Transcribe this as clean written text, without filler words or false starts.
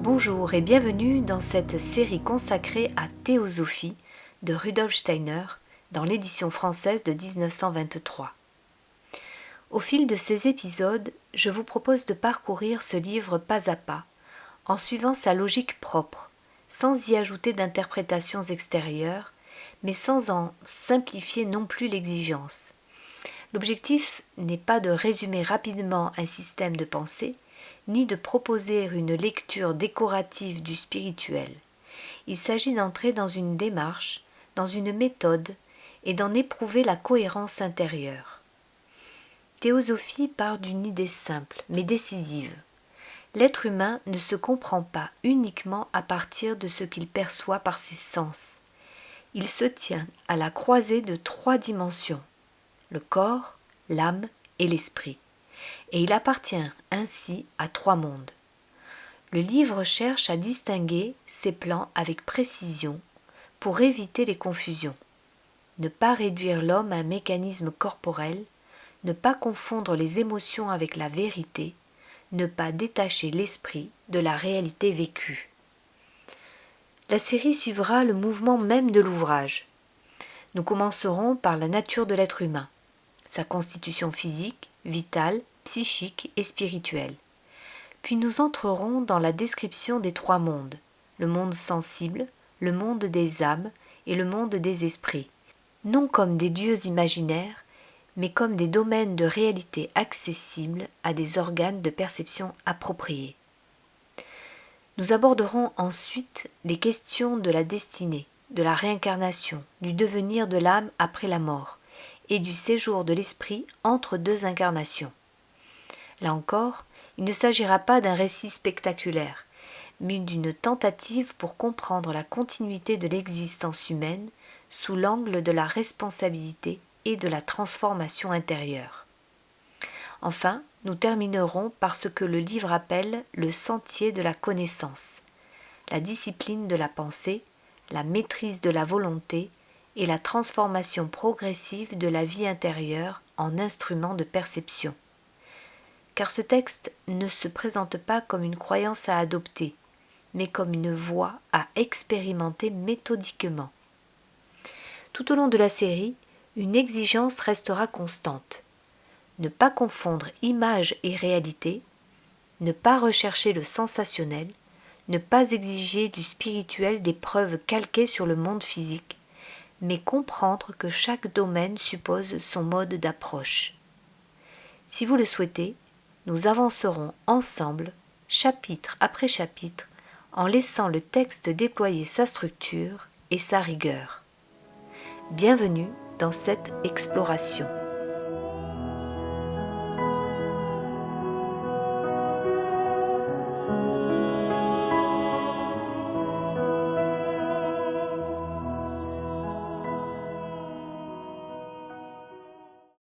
Bonjour et bienvenue dans cette série consacrée à Théosophie de Rudolf Steiner dans l'édition française de 1923. Au fil de ces épisodes, je vous propose de parcourir ce livre pas à pas, en suivant sa logique propre, sans y ajouter d'interprétations extérieures, mais sans en simplifier non plus l'exigence. L'objectif n'est pas de résumer rapidement un système de pensée, ni de proposer une lecture décorative du spirituel. Il s'agit d'entrer dans une démarche, dans une méthode, et d'en éprouver la cohérence intérieure. Théosophie part d'une idée simple, mais décisive. L'être humain ne se comprend pas uniquement à partir de ce qu'il perçoit par ses sens. Il se tient à la croisée de trois dimensions, le corps, l'âme et l'esprit, et il appartient ainsi à trois mondes. Le livre cherche à distinguer ces plans avec précision pour éviter les confusions. Ne pas réduire l'homme à un mécanisme corporel, ne pas confondre les émotions avec la vérité, ne pas détacher l'esprit de la réalité vécue. La série suivra le mouvement même de l'ouvrage. Nous commencerons par la nature de l'être humain, sa constitution physique, vitale, psychique et spirituelle. Puis nous entrerons dans la description des trois mondes, le monde sensible, le monde des âmes et le monde des esprits, non comme des dieux imaginaires, mais comme des domaines de réalité accessibles à des organes de perception appropriés. Nous aborderons ensuite les questions de la destinée, de la réincarnation, du devenir de l'âme après la mort et du séjour de l'esprit entre deux incarnations. Là encore, il ne s'agira pas d'un récit spectaculaire, mais d'une tentative pour comprendre la continuité de l'existence humaine sous l'angle de la responsabilité et de la transformation intérieure. Enfin, nous terminerons par ce que le livre appelle le sentier de la connaissance, la discipline de la pensée, la maîtrise de la volonté et la transformation progressive de la vie intérieure en instrument de perception. Car ce texte ne se présente pas comme une croyance à adopter, mais comme une voie à expérimenter méthodiquement. Tout au long de la série, une exigence restera constante. Ne pas confondre image et réalité, ne pas rechercher le sensationnel, ne pas exiger du spirituel des preuves calquées sur le monde physique, mais comprendre que chaque domaine suppose son mode d'approche. Si vous le souhaitez, nous avancerons ensemble, chapitre après chapitre, en laissant le texte déployer sa structure et sa rigueur. Bienvenue dans cette exploration.